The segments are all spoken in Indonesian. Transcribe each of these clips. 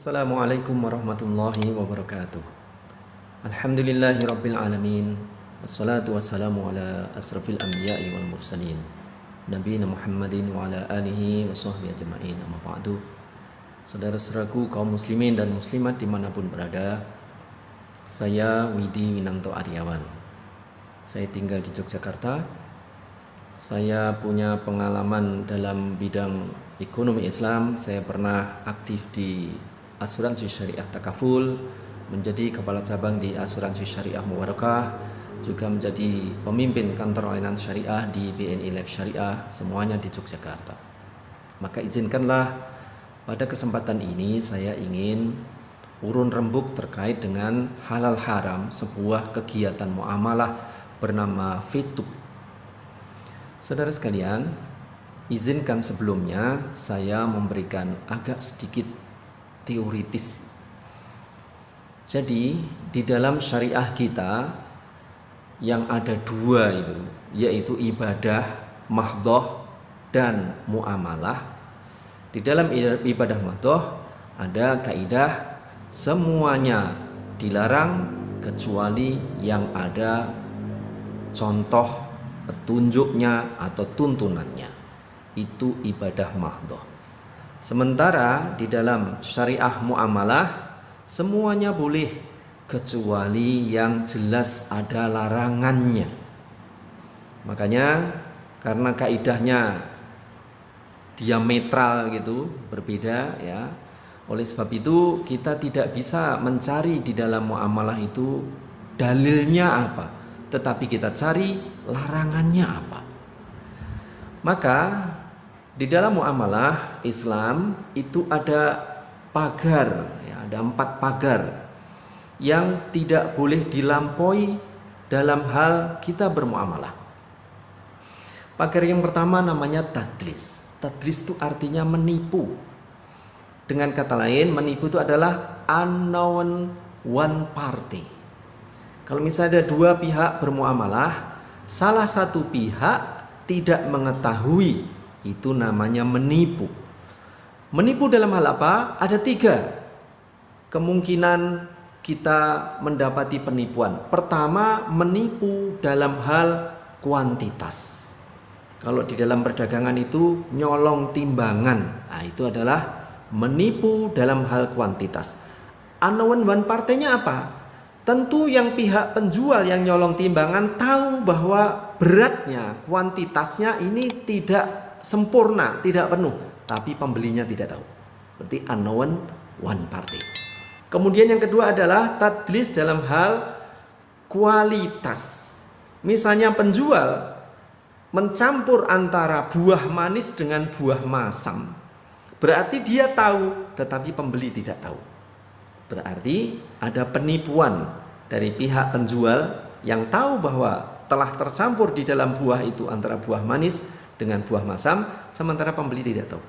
Assalamualaikum warahmatullahi wabarakatuh. Alhamdulillahi rabbil alamin. Wassalatu wassalamu ala asrafil anbiya'i wal mursalin Nabiyina Muhammadin wa ala alihi wa sahbihi ajma'in. Amma ba'du. Saudara-saudaraku kaum muslimin dan muslimat dimanapun berada, saya Widi Winanto Aryawan. Saya tinggal di Yogyakarta. Saya punya pengalaman dalam bidang ekonomi Islam. Saya pernah aktif di asuransi syariah Takaful, menjadi kepala cabang di asuransi syariah Mubarakah, juga menjadi pemimpin kantor layanan syariah di BNI Life Syariah, semuanya di Yogyakarta. Maka izinkanlah pada kesempatan ini saya ingin urun rembuk terkait dengan halal haram sebuah kegiatan muamalah bernama Fetub. Saudara sekalian, izinkan sebelumnya saya memberikan agak sedikit teoritis. Jadi di dalam syariah kita yang ada dua itu, yaitu ibadah mahdhah dan muamalah. Di dalam ibadah mahdhah ada kaidah semuanya dilarang kecuali yang ada contoh petunjuknya atau tuntunannya. Itu ibadah mahdhah. Sementara di dalam syariah muamalah semuanya boleh kecuali yang jelas ada larangannya. Makanya karena kaidahnya diametral gitu, berbeda ya. Oleh sebab itu kita tidak bisa mencari di dalam muamalah itu dalilnya apa, tetapi kita cari larangannya apa. Maka di dalam muamalah Islam itu ada pagar, ya, ada 4 pagar yang tidak boleh dilampaui dalam hal kita bermuamalah. Pagar yang pertama namanya tadlis. Tadlis itu artinya menipu. Dengan kata lain, menipu itu adalah unknown one party. Kalau misalnya ada 2 pihak bermuamalah, salah satu pihak tidak mengetahui, itu namanya menipu. Menipu dalam hal apa? Ada 3 kemungkinan kita mendapati penipuan. Pertama, menipu dalam hal kuantitas. Kalau di dalam perdagangan itu nyolong timbangan, nah, itu adalah menipu dalam hal kuantitas. Unknown one party-nya apa? Tentu yang pihak penjual yang nyolong timbangan tahu bahwa beratnya, kuantitasnya ini tidak sempurna, tidak penuh, tapi pembelinya tidak tahu. Berarti unknown one party. Kemudian yang kedua adalah tadlis dalam hal kualitas. Misalnya penjual mencampur antara buah manis dengan buah masam. Berarti dia tahu, tetapi pembeli tidak tahu. Berarti ada penipuan dari pihak penjual yang tahu bahwa telah tercampur di dalam buah itu antara buah manis dengan buah masam, sementara pembeli tidak tahu.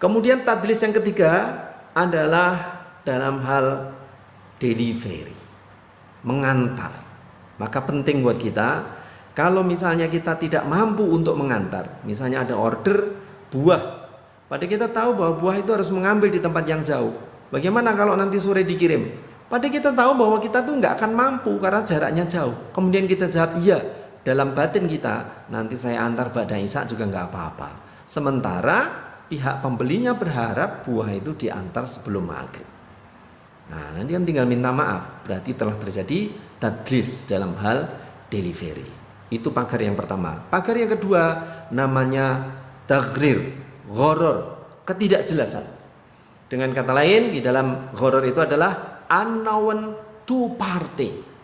Kemudian tadlis yang ketiga adalah dalam hal delivery, mengantar. Maka penting buat kita, kalau misalnya kita tidak mampu untuk mengantar, misalnya ada order buah, padahal kita tahu bahwa buah itu harus mengambil di tempat yang jauh. Bagaimana kalau nanti sore dikirim? Padahal kita tahu bahwa kita tuh nggak akan mampu karena jaraknya jauh. Kemudian kita jawab iya. Dalam batin kita, nanti saya antar ba'da isya juga nggak apa-apa. Sementara pihak pembelinya berharap buah itu diantar sebelum maghrib. Nah, nanti kan tinggal minta maaf. Berarti telah terjadi tadlis dalam hal delivery. Itu pagar yang pertama. Pagar yang kedua namanya taghrir, gharar, ketidakjelasan. Dengan kata lain, di dalam gharar itu adalah unknown two party.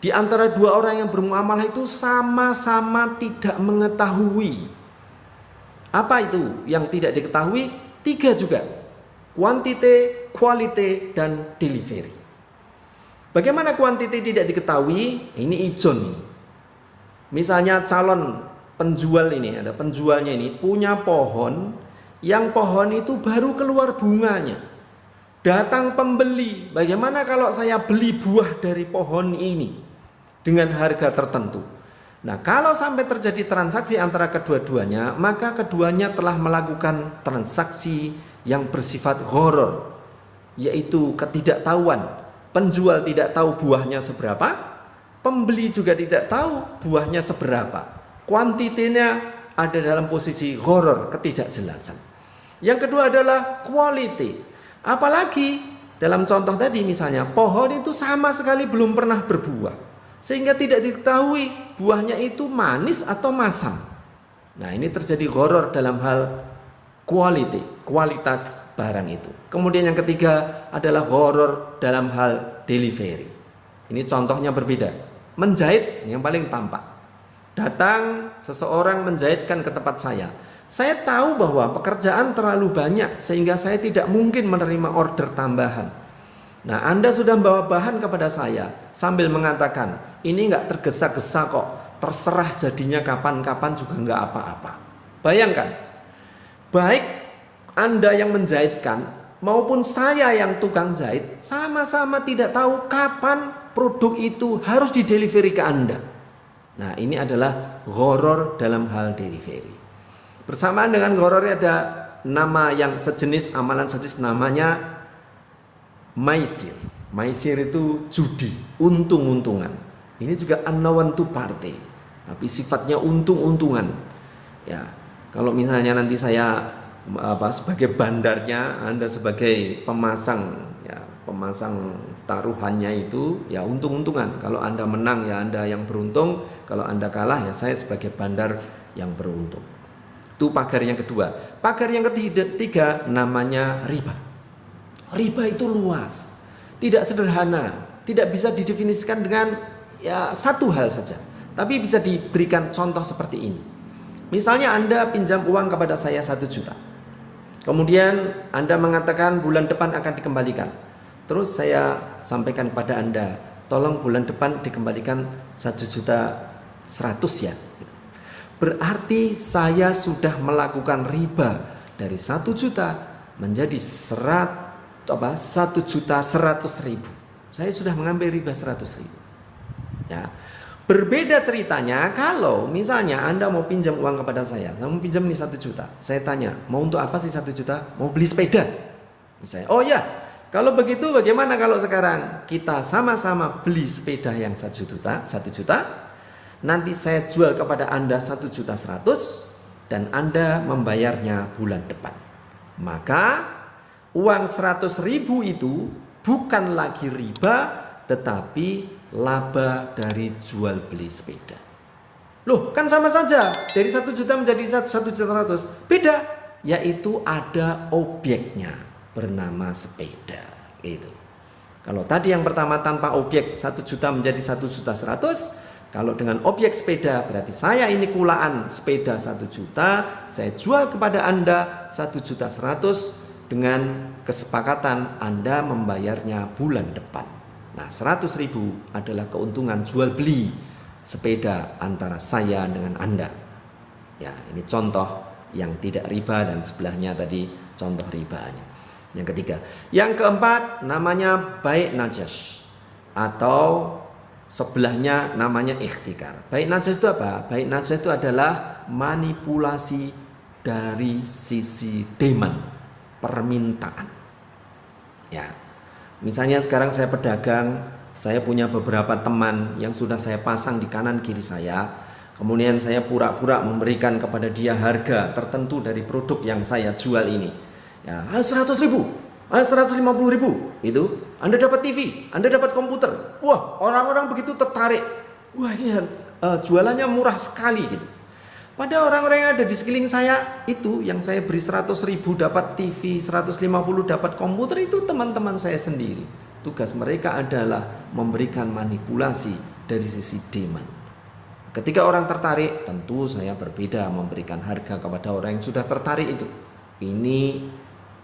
Di antara 2 orang yang bermuamalah itu sama-sama tidak mengetahui. Apa itu yang tidak diketahui? 3 juga. Quantity, quality, dan delivery. Bagaimana quantity tidak diketahui? Ini ijon. Misalnya calon penjual ini, ada penjualnya ini punya pohon, yang pohon itu baru keluar bunganya. Datang pembeli, bagaimana kalau saya beli buah dari pohon ini dengan harga tertentu? Nah, kalau sampai terjadi transaksi antara kedua-duanya, maka keduanya telah melakukan transaksi yang bersifat gharar. yaitu ketidaktahuan. Penjual tidak tahu buahnya seberapa, pembeli juga tidak tahu buahnya seberapa. Kuantitinya ada dalam posisi gharar, ketidakjelasan. Yang kedua adalah quality. Apalagi dalam contoh tadi misalnya, pohon itu sama sekali belum pernah berbuah, sehingga tidak diketahui buahnya itu manis atau masam. Nah, ini terjadi gharar dalam hal quality, kualitas barang itu. Kemudian yang ketiga adalah gharar dalam hal delivery. Ini contohnya berbeda. Menjahit yang paling tampak. Datang seseorang menjahitkan ke tempat saya. Saya tahu bahwa pekerjaan terlalu banyak sehingga saya tidak mungkin menerima order tambahan. Nah, Anda sudah membawa bahan kepada saya sambil mengatakan, ini nggak tergesa-gesa kok, terserah jadinya kapan-kapan juga nggak apa-apa. Bayangkan, baik Anda yang menjahitkan maupun saya yang tukang jahit sama-sama tidak tahu kapan produk itu harus didelivery ke Anda. Nah, ini adalah gharar dalam hal delivery. Bersamaan dengan gharar ada nama yang sejenis, amalan sejenis, namanya maisir. Maisir itu judi, untung-untungan. Ini juga an-nawantu party, tapi sifatnya untung-untungan. Ya, kalau misalnya nanti saya sebagai bandarnya, Anda sebagai pemasang, ya, pemasang taruhannya itu ya untung-untungan. Kalau Anda menang ya Anda yang beruntung, kalau Anda kalah ya saya sebagai bandar yang beruntung. Itu pagar yang kedua. Pagar yang ketiga namanya riba. Riba itu luas, tidak sederhana, tidak bisa didefinisikan dengan ya satu hal saja, tapi bisa diberikan contoh seperti ini. Misalnya Anda pinjam uang kepada saya 1 juta, kemudian Anda mengatakan bulan depan akan dikembalikan. Terus saya sampaikan kepada Anda, tolong bulan depan dikembalikan 1.100.000 ya. Berarti saya sudah melakukan riba dari 1 juta menjadi 1.100.000. Saya sudah mengambil riba 100.000. Ya. Berbeda ceritanya kalau misalnya Anda mau pinjam uang kepada saya mau pinjam nih 1 juta. Saya tanya, mau untuk apa sih 1 juta? Mau beli sepeda. Misalnya, oh ya, kalau begitu bagaimana kalau sekarang kita sama-sama beli sepeda yang 1 juta, nanti saya jual kepada Anda 1.100.000 dan Anda membayarnya bulan depan. Maka uang 100.000 itu bukan lagi riba, tetapi laba dari jual beli sepeda. Loh, kan sama saja, dari 1 juta menjadi 1.100.000. Beda, yaitu ada objeknya bernama sepeda. Itu. Kalau tadi yang pertama tanpa objek 1 juta menjadi 1.100.000, kalau dengan objek sepeda berarti saya ini kulaan sepeda 1 juta, saya jual kepada Anda 1.100.000 dengan kesepakatan Anda membayarnya bulan depan. Nah, 100.000 adalah keuntungan jual beli sepeda antara saya dengan Anda. Ya, ini contoh yang tidak riba dan sebelahnya tadi contoh ribanya. Yang ketiga, yang keempat namanya bai' najas atau sebelahnya namanya ikhtikar. Bai' najas itu apa? Bai' najas itu adalah manipulasi dari sisi demand, permintaan. Ya. Misalnya sekarang saya pedagang, saya punya beberapa teman yang sudah saya pasang di kanan kiri saya. Kemudian saya pura-pura memberikan kepada dia harga tertentu dari produk yang saya jual ini. Ya, 100.000, 150.000 itu Anda dapat TV, Anda dapat komputer. Wah, orang-orang begitu tertarik. Wah, ini jualannya murah sekali gitu. Pada orang-orang yang ada di sekeliling saya itu yang saya beri 100.000 dapat TV, 150 dapat komputer, itu teman-teman saya sendiri. Tugas mereka adalah memberikan manipulasi dari sisi demand. Ketika orang tertarik, tentu saya berbeda memberikan harga kepada orang yang sudah tertarik itu. Ini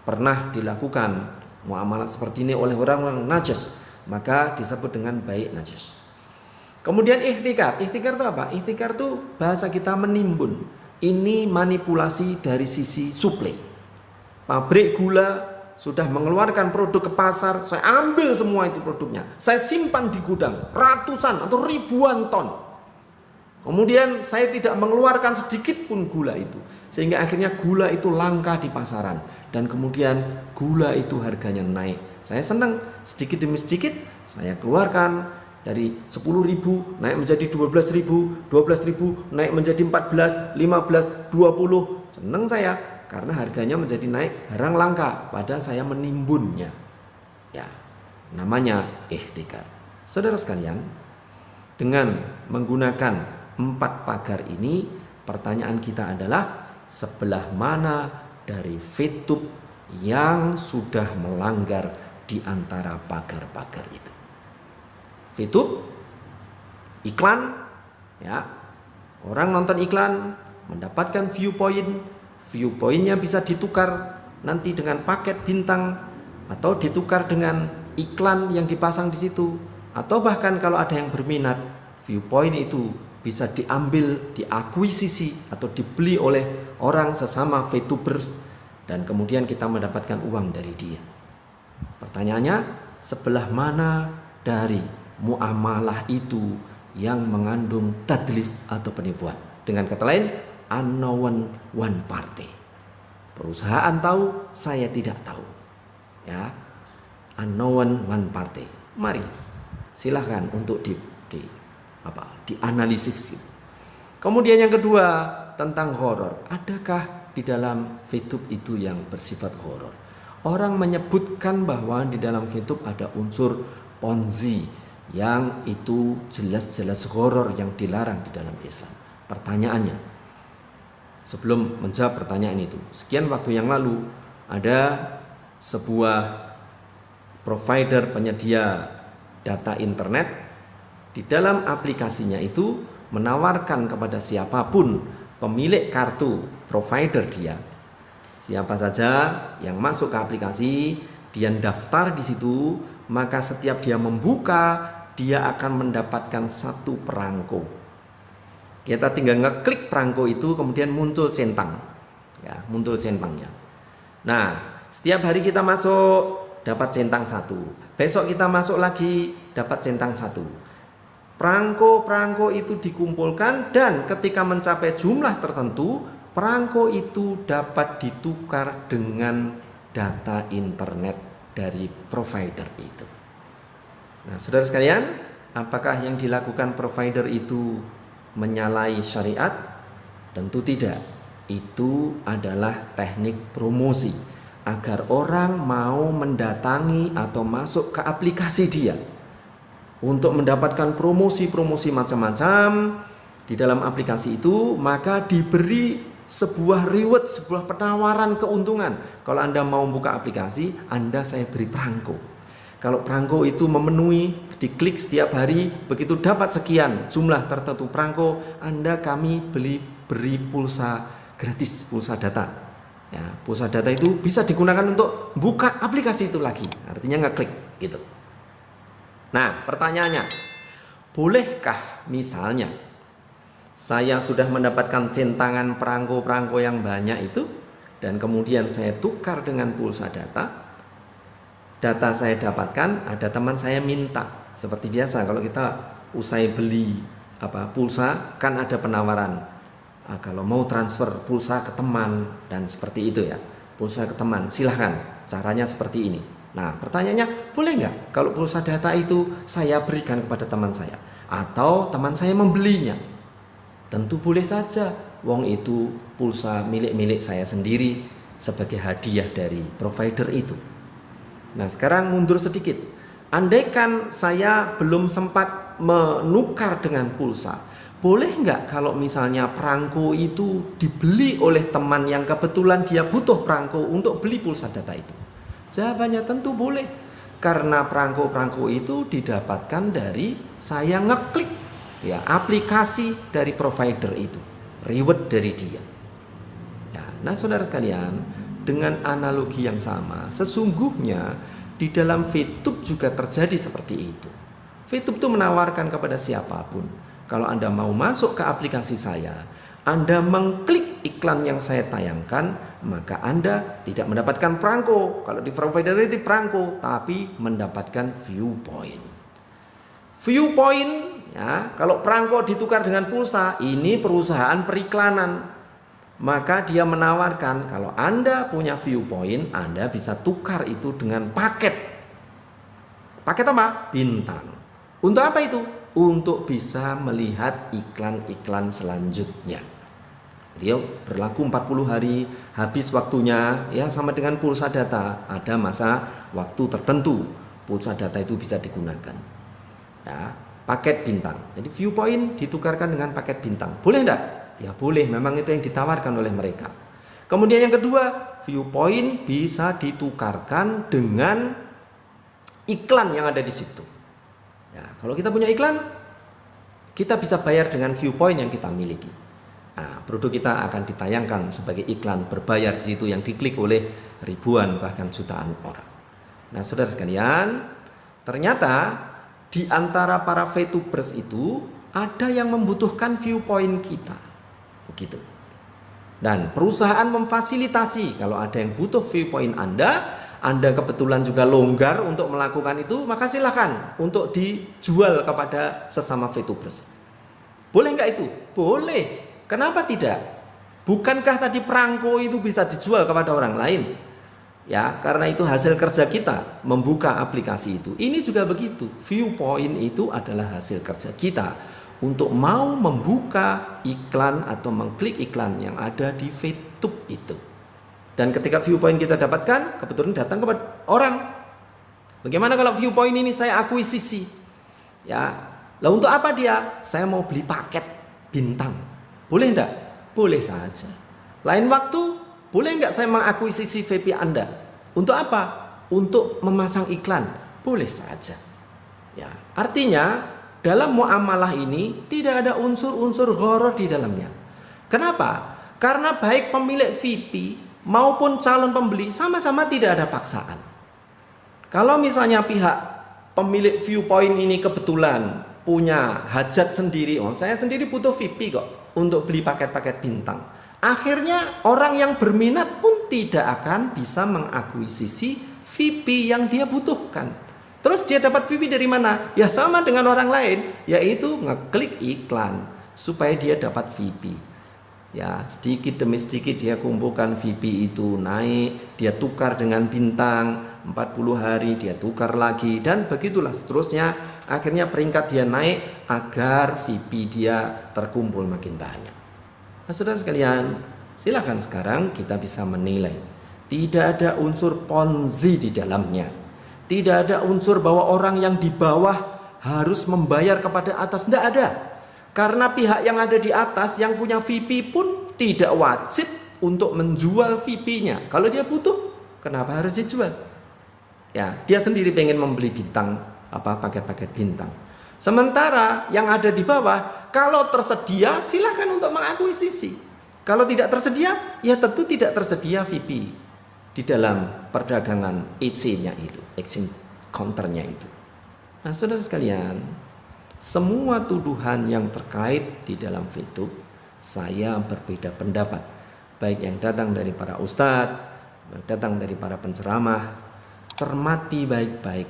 pernah dilakukan muamalah seperti ini oleh orang-orang najas, maka disebut dengan bai' najas. Kemudian ikhtikar. Ikhtikar itu apa? Ikhtikar itu bahasa kita menimbun. Ini manipulasi dari sisi suplai. Pabrik gula sudah mengeluarkan produk ke pasar, saya ambil semua itu produknya, saya simpan di gudang ratusan atau ribuan ton. Kemudian saya tidak mengeluarkan sedikit pun gula itu, sehingga akhirnya gula itu langka di pasaran. Dan kemudian gula itu harganya naik Saya senang, sedikit demi sedikit saya keluarkan dari 10.000 naik menjadi 12.000, 12.000 naik menjadi 14, 15, 20. Senang saya karena harganya menjadi naik, barang langka pada saya menimbunnya. Ya, namanya ihtikar. Saudara sekalian, dengan menggunakan 4 pagar ini, pertanyaan kita adalah sebelah mana dari fetub yang sudah melanggar di antara pagar-pagar itu. Fetub, iklan, ya, orang nonton iklan mendapatkan viewpointnya bisa ditukar nanti dengan paket bintang atau ditukar dengan iklan yang dipasang di situ, atau bahkan kalau ada yang berminat, viewpoint itu bisa diambil, diakuisisi atau dibeli oleh orang sesama VTubers dan kemudian kita mendapatkan uang dari dia. Pertanyaannya, sebelah mana dari muamalah itu yang mengandung tadlis atau penipuan? Dengan kata lain, unknown one party. Perusahaan tahu, saya tidak tahu. Ya, unknown one party. Mari, silahkan untuk dianalisis. Kemudian yang kedua, tentang horor. Adakah di dalam VTub itu yang bersifat horor? Orang menyebutkan bahwa di dalam VTub ada unsur Ponzi yang itu jelas-jelas horor yang dilarang di dalam Islam. Pertanyaannya, sebelum menjawab pertanyaan itu, sekian waktu yang lalu ada sebuah provider penyedia data internet, di dalam aplikasinya itu menawarkan kepada siapapun pemilik kartu provider dia, siapa saja yang masuk ke aplikasi, dia daftar di situ, maka setiap dia membuka, dia akan mendapatkan 1 perangko. Kita tinggal ngeklik perangko itu, kemudian muncul centang, ya, muncul centangnya. Nah, setiap hari kita masuk dapat centang 1, besok kita masuk lagi dapat centang 1. Perangko-perangko itu dikumpulkan dan ketika mencapai jumlah tertentu, perangko itu dapat ditukar dengan data internet dari provider itu. Nah, saudara sekalian, apakah yang dilakukan provider itu menyalahi syariat? Tentu tidak. Itu adalah teknik promosi agar orang mau mendatangi atau masuk ke aplikasi dia untuk mendapatkan promosi-promosi macam-macam di dalam aplikasi itu, maka diberi sebuah reward, sebuah penawaran keuntungan. Kalau Anda mau buka aplikasi, Anda saya beri perangko. Kalau perangko itu memenuhi, diklik setiap hari, begitu dapat sekian jumlah tertentu perangko, Anda kami beri pulsa gratis, pulsa data. Ya, pulsa data itu bisa digunakan untuk buka aplikasi itu lagi. Artinya ngeklik gitu. Nah, pertanyaannya, bolehkah misalnya saya sudah mendapatkan centangan perangko-perangko yang banyak itu dan kemudian saya tukar dengan pulsa data saya dapatkan, ada teman saya minta. Seperti biasa kalau kita usai beli pulsa kan ada penawaran. Kalau mau transfer pulsa ke teman dan seperti itu ya. Pulsa ke teman, silahkan. Caranya seperti ini. Nah, pertanyaannya, boleh nggak kalau pulsa data itu saya berikan kepada teman saya atau teman saya membelinya? Tentu boleh saja. Wong itu pulsa milik saya sendiri sebagai hadiah dari provider itu. Nah, sekarang mundur sedikit. Andaikan saya belum sempat menukar dengan pulsa, boleh nggak kalau misalnya perangko itu dibeli oleh teman yang kebetulan dia butuh perangko untuk beli pulsa data itu? Jawabannya tentu boleh. Karena perangko-perangko itu didapatkan dari saya ngeklik ya aplikasi dari provider itu, reward dari dia. Ya, nah saudara sekalian, dengan analogi yang sama, sesungguhnya di dalam VTub juga terjadi seperti itu. VTub itu menawarkan kepada siapapun, kalau Anda mau masuk ke aplikasi saya, Anda mengklik iklan yang saya tayangkan, maka Anda tidak mendapatkan perangko. Kalau di provider itu perangko, tapi mendapatkan viewpoint. Viewpoint, ya, kalau perangko ditukar dengan pulsa, ini perusahaan periklanan. Maka dia menawarkan kalau Anda punya viewpoint, Anda bisa tukar itu dengan paket Paket apa? Bintang. Untuk apa itu? Untuk bisa melihat iklan-iklan selanjutnya. Dia berlaku 40 hari, habis waktunya ya sama dengan pulsa data, ada masa waktu tertentu pulsa data itu bisa digunakan. Ya, paket bintang. Jadi Viewpoint ditukarkan dengan paket bintang. Boleh enggak? Ya boleh, memang itu yang ditawarkan oleh mereka. Kemudian yang kedua, Viewpoint bisa ditukarkan dengan iklan yang ada di situ. Ya, kalau kita punya iklan, kita bisa bayar dengan Viewpoint yang kita miliki. Nah, produk kita akan ditayangkan sebagai iklan berbayar di situ yang diklik oleh ribuan bahkan jutaan orang. Nah, saudara sekalian, ternyata di antara para VTubers itu ada yang membutuhkan Viewpoint kita. Begitu. Dan perusahaan memfasilitasi kalau ada yang butuh Viewpoint Anda kebetulan juga longgar untuk melakukan itu, maka silakan untuk dijual kepada sesama VTubers. Boleh nggak itu? Boleh. Kenapa tidak? Bukankah tadi perangko itu bisa dijual kepada orang lain? Ya, karena itu hasil kerja kita membuka aplikasi itu. Ini juga begitu. Viewpoint itu adalah hasil kerja kita untuk mau membuka iklan atau mengklik iklan yang ada di VTube itu. Dan ketika Viewpoint kita dapatkan, kebetulan datang kepada orang. Bagaimana kalau Viewpoint ini saya akuisisi? Ya, lah untuk apa dia? Saya mau beli paket bintang. Boleh enggak? Boleh saja. Lain waktu, boleh enggak saya mengakuisisi VP Anda? Untuk apa? Untuk memasang iklan. Boleh saja. Ya, artinya dalam muamalah ini tidak ada unsur-unsur gharar di dalamnya. Kenapa? Karena baik pemilik VP maupun calon pembeli sama-sama tidak ada paksaan. Kalau misalnya pihak pemilik Viewpoint ini kebetulan punya hajat sendiri, oh saya sendiri butuh VP kok untuk beli paket-paket bintang. Akhirnya orang yang berminat pun tidak akan bisa mengakuisisi VP yang dia butuhkan. Terus dia dapat VP dari mana? Ya sama dengan orang lain, yaitu ngeklik iklan supaya dia dapat VP. Ya, sedikit demi sedikit dia kumpulkan VP itu naik, dia tukar dengan bintang, 40 hari dia tukar lagi, dan begitulah seterusnya. Akhirnya peringkat dia naik agar VP dia terkumpul makin banyak. Nah, saudara sekalian, silakan sekarang kita bisa menilai. Tidak ada unsur ponzi di dalamnya. Tidak ada unsur bahwa orang yang di bawah harus membayar kepada atas. Tidak ada. Karena pihak yang ada di atas yang punya VP pun tidak wajib untuk menjual VP-nya. Kalau dia butuh, kenapa harus dijual? Ya, dia sendiri pengen membeli bintang, paket-paket bintang. Sementara yang ada di bawah, kalau tersedia silakan untuk mengakuisisi. Kalau tidak tersedia, ya tentu tidak tersedia VP di dalam perdagangan EC-nya itu, exchange counternya itu. Nah, saudara sekalian, semua tuduhan yang terkait di dalam VTube, saya berbeda pendapat. Baik yang datang dari para ustadz, datang dari para penceramah, cermati baik-baik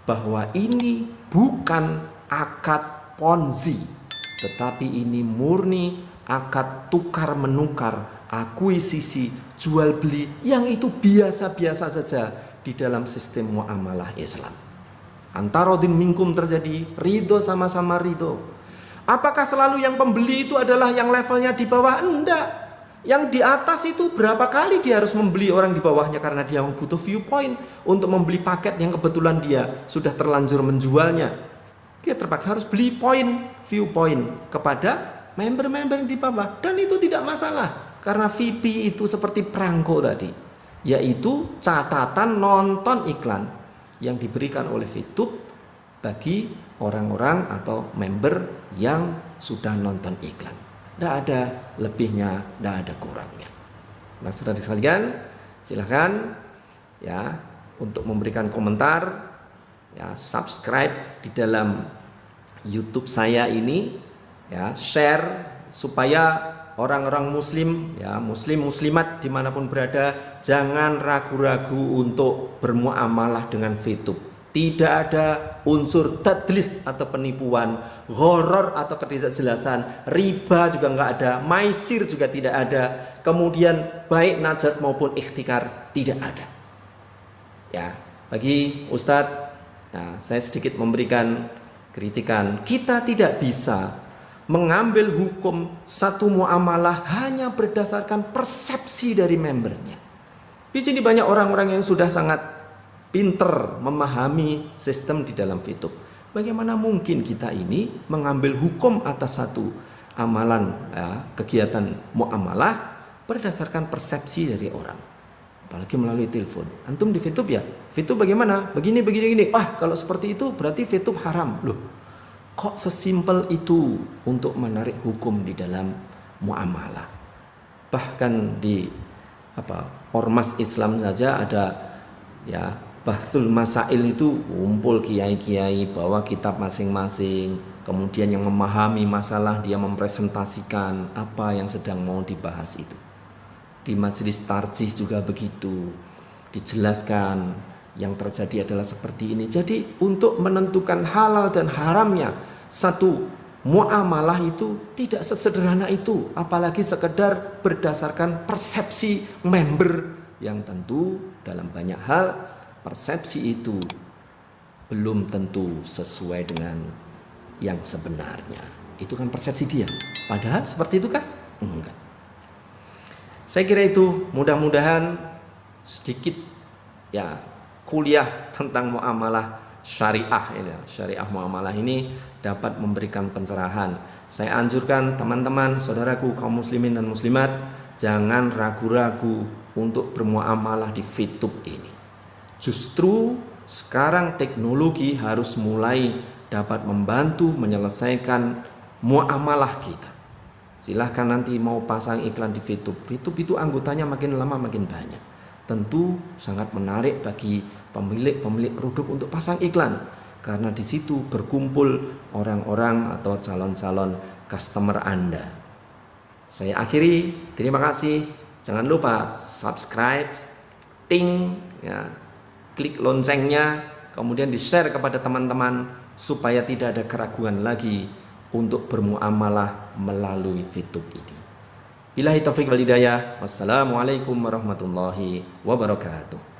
bahwa ini bukan akad ponzi, tetapi ini murni akad tukar menukar, akuisisi, jual beli yang itu biasa-biasa saja di dalam sistem muamalah Islam. Antarodin minkum terjadi, ridho sama-sama ridho. Apakah selalu yang pembeli itu adalah yang levelnya di bawah? Enggak. Yang di atas itu berapa kali dia harus membeli orang di bawahnya karena dia butuh Viewpoint untuk membeli paket yang kebetulan dia sudah terlanjur menjualnya. Dia terpaksa harus beli Viewpoint kepada member-member di bawah, dan itu tidak masalah karena VP itu seperti perangko tadi, yaitu catatan nonton iklan yang diberikan oleh VTube bagi orang-orang atau member yang sudah nonton iklan. Tidak ada lebihnya, tidak ada kurangnya. Nah, saudara sekalian, silahkan ya untuk memberikan komentar, ya subscribe di dalam YouTube saya ini, ya share supaya orang-orang muslim, ya muslimat dimanapun berada, jangan ragu-ragu untuk bermuamalah dengan VTube. Tidak ada unsur tadlis atau penipuan, gharar atau ketidakjelasan, riba juga nggak ada, maisir juga tidak ada, kemudian baik najas maupun ikhtikar tidak ada. Ya, bagi Ustadz Nah, saya sedikit memberikan kritikan. Kita tidak bisa mengambil hukum satu muamalah hanya berdasarkan persepsi dari membernya. Di sini banyak orang-orang yang sudah sangat pinter memahami sistem di dalam FITUB. Bagaimana mungkin kita ini mengambil hukum atas satu amalan, ya, kegiatan muamalah berdasarkan persepsi dari orang, apalagi melalui telepon. Antum di FITUB ya, FITUB bagaimana? Begini. Kalau seperti itu berarti FITUB haram. Loh, kok sesimpel itu untuk menarik hukum di dalam muamalah? Bahkan di ormas Islam saja ada, ya, Bahthul Masail itu kumpul kiai-kiai bawa kitab masing-masing, kemudian yang memahami masalah dia mempresentasikan apa yang sedang mau dibahas itu. Di majelis tarjih juga begitu, dijelaskan yang terjadi adalah seperti ini. Jadi untuk menentukan halal dan haramnya satu muamalah itu tidak sesederhana itu, apalagi sekedar berdasarkan persepsi member yang tentu dalam banyak hal persepsi itu belum tentu sesuai dengan yang sebenarnya. Itu kan persepsi dia. Padahal seperti itu kah? Enggak. Saya kira itu, mudah-mudahan sedikit, ya, kuliah tentang muamalah syariah ini, syariah muamalah ini dapat memberikan pencerahan. Saya anjurkan teman-teman, saudaraku kaum muslimin dan muslimat, jangan ragu-ragu untuk bermuamalah di FITUB ini. Justru sekarang teknologi harus mulai dapat membantu menyelesaikan muamalah kita. Silahkan nanti mau pasang iklan di FITUB. FITUB itu anggotanya makin lama makin banyak. Tentu sangat menarik bagi pemilik produk untuk pasang iklan, karena di situ berkumpul orang-orang atau calon-calon customer Anda. Saya akhiri, terima kasih. Jangan lupa subscribe, ya, klik loncengnya, kemudian di-share kepada teman-teman supaya tidak ada keraguan lagi untuk bermuamalah melalui FITUB ini. Billahi taufiq wal hidayah. Wassalamualaikum warahmatullahi wabarakatuh.